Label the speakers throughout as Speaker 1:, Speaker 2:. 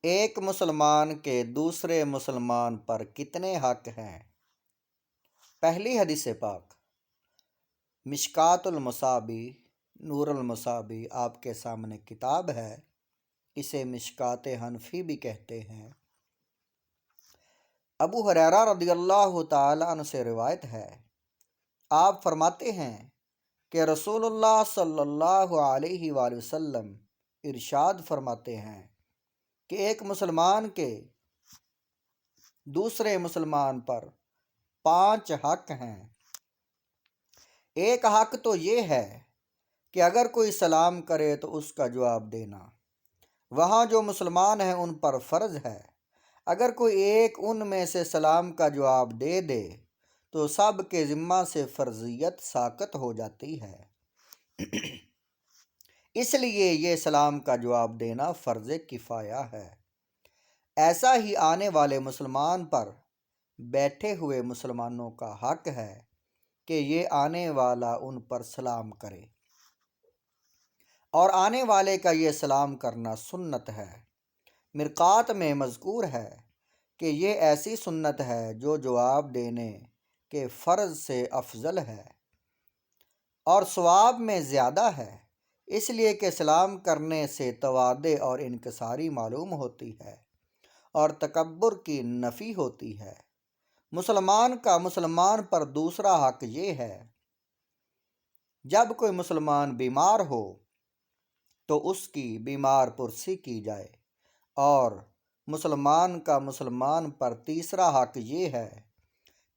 Speaker 1: ایک مسلمان کے دوسرے مسلمان پر کتنے حق ہیں؟ پہلی حدیث پاک مشکات المصابی، نور المصابی آپ کے سامنے کتاب ہے، اسے مشکات حنفی بھی کہتے ہیں۔ ابو ہریرہ رضی اللہ تعالیٰ عنہ سے روایت ہے، آپ فرماتے ہیں کہ رسول اللہ صلی اللہ علیہ وآلہ وسلم ارشاد فرماتے ہیں کہ ایک مسلمان کے دوسرے مسلمان پر 5 حق ہیں۔ ایک حق تو یہ ہے کہ اگر کوئی سلام کرے تو اس کا جواب دینا، وہاں جو مسلمان ہیں ان پر فرض ہے۔ اگر کوئی ایک ان میں سے سلام کا جواب دے دے تو سب کے ذمہ سے فرضیت ساقط ہو جاتی ہے، اس لیے یہ سلام کا جواب دینا فرض کفایہ ہے۔ ایسا ہی آنے والے مسلمان پر بیٹھے ہوئے مسلمانوں کا حق ہے کہ یہ آنے والا ان پر سلام کرے، اور آنے والے کا یہ سلام کرنا سنت ہے۔ مرقات میں مذکور ہے کہ یہ ایسی سنت ہے جو جواب دینے کے فرض سے افضل ہے اور ثواب میں زیادہ ہے، اس لیے کہ سلام کرنے سے تواضع اور انکساری معلوم ہوتی ہے اور تکبر کی نفی ہوتی ہے۔ مسلمان کا مسلمان پر دوسرا حق یہ ہے، جب کوئی مسلمان بیمار ہو تو اس کی بیمار پرسی کی جائے، اور مسلمان کا مسلمان پر تیسرا حق یہ ہے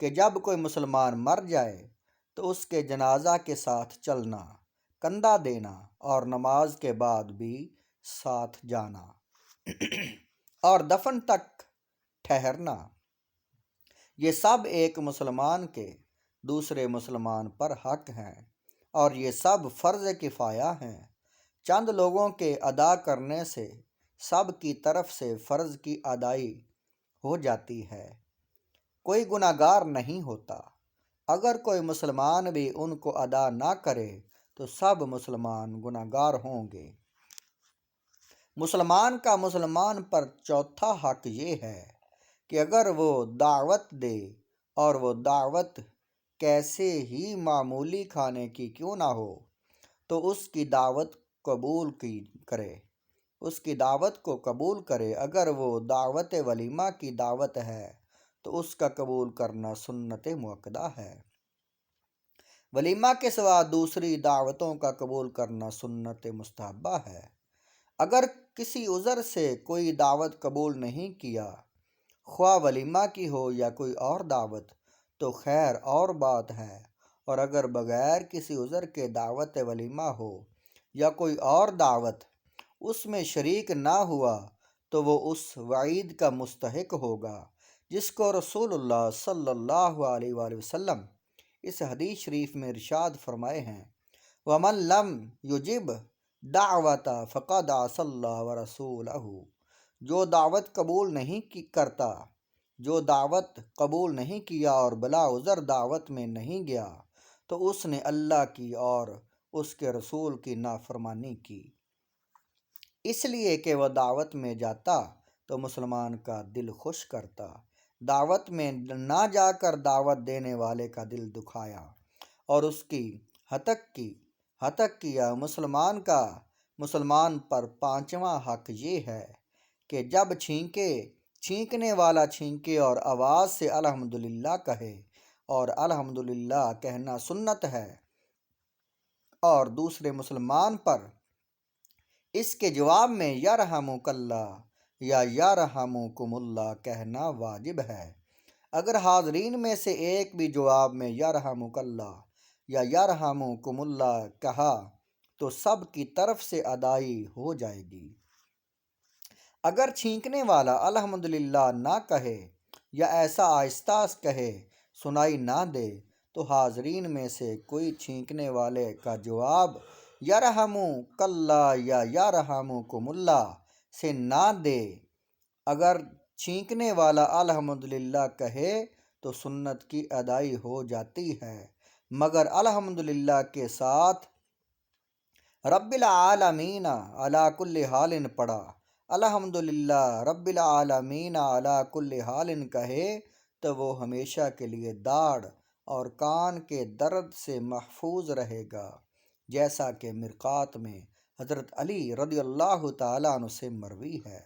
Speaker 1: کہ جب کوئی مسلمان مر جائے تو اس کے جنازہ کے ساتھ چلنا، کندھا دینا اور نماز کے بعد بھی ساتھ جانا اور دفن تک ٹھہرنا، یہ سب ایک مسلمان کے دوسرے مسلمان پر حق ہیں، اور یہ سب فرض کفایہ ہیں۔ چند لوگوں کے ادا کرنے سے سب کی طرف سے فرض کی ادائی ہو جاتی ہے، کوئی گناہ گار نہیں ہوتا۔ اگر کوئی مسلمان بھی ان کو ادا نہ کرے تو سب مسلمان گناہ گار ہوں گے۔ مسلمان کا مسلمان پر چوتھا حق یہ ہے کہ اگر وہ دعوت دے اور وہ دعوت کیسے ہی معمولی کھانے کی کیوں نہ ہو تو اس کی دعوت کو قبول کرے۔ اگر وہ دعوت ولیمہ کی دعوت ہے تو اس کا قبول کرنا سنت مؤکدہ ہے۔ ولیمہ کے سوا دوسری دعوتوں کا قبول کرنا سنت مستحبہ ہے۔ اگر کسی عذر سے کوئی دعوت قبول نہیں کیا، خواہ ولیمہ کی ہو یا کوئی اور دعوت، تو خیر اور بات ہے، اور اگر بغیر کسی عذر کے دعوت ولیمہ ہو یا کوئی اور دعوت اس میں شریک نہ ہوا تو وہ اس وعید کا مستحق ہوگا جس کو رسول اللہ صلی اللہ علیہ وآلہ وسلم اس حدیث شریف میں ارشاد فرمائے ہیں، وَمَن لَّمْ يُجِبْ دَعْوَةَ فَقَدْ عَصَى اللَّهَ وَرَسُولَهُ، جو دعوت قبول نہیں کرتا، جو دعوت قبول نہیں کیا اور بلا عذر دعوت میں نہیں گیا تو اس نے اللہ کی اور اس کے رسول کی نافرمانی کی، اس لیے کہ وہ دعوت میں جاتا تو مسلمان کا دل خوش کرتا، دعوت میں نہ جا کر دعوت دینے والے کا دل دکھایا اور اس کی ہتک کیا۔ مسلمان کا مسلمان پر 5واں حق یہ ہے کہ جب چھینکنے والا چھینکے اور آواز سے الحمدللہ کہے، اور الحمدللہ کہنا سنت ہے، اور دوسرے مسلمان پر اس کے جواب میں یرحمک اللہ یا یرحمکم اللہ کہنا واجب ہے۔ اگر حاضرین میں سے ایک بھی جواب میں یرحمک اللہ یا یرحمکم اللہ کہا تو سب کی طرف سے ادائی ہو جائے گی۔ اگر چھینکنے والا الحمدللہ نہ کہے یا ایسا آہستہ کہے سنائی نہ دے تو حاضرین میں سے کوئی چھینکنے والے کا جواب یرحمک اللہ یا یرحمکم اللہ سے نہ دے۔ اگر چھینکنے والا الحمدللہ کہے تو سنت کی ادائی ہو جاتی ہے، مگر الحمدللہ کے ساتھ رب العالمین علی کل حال پڑھا۔ الحمدللہ رب العالمین علی کل حال کہے تو وہ ہمیشہ کے لیے داڑھ اور کان کے درد سے محفوظ رہے گا، جیسا کہ مرقات میں حضرت علی رضی اللہ تعالیٰ عنہ سے مروی ہے۔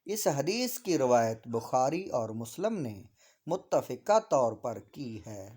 Speaker 1: اس حدیث کی روایت بخاری اور مسلم نے متفقہ طور پر کی ہے۔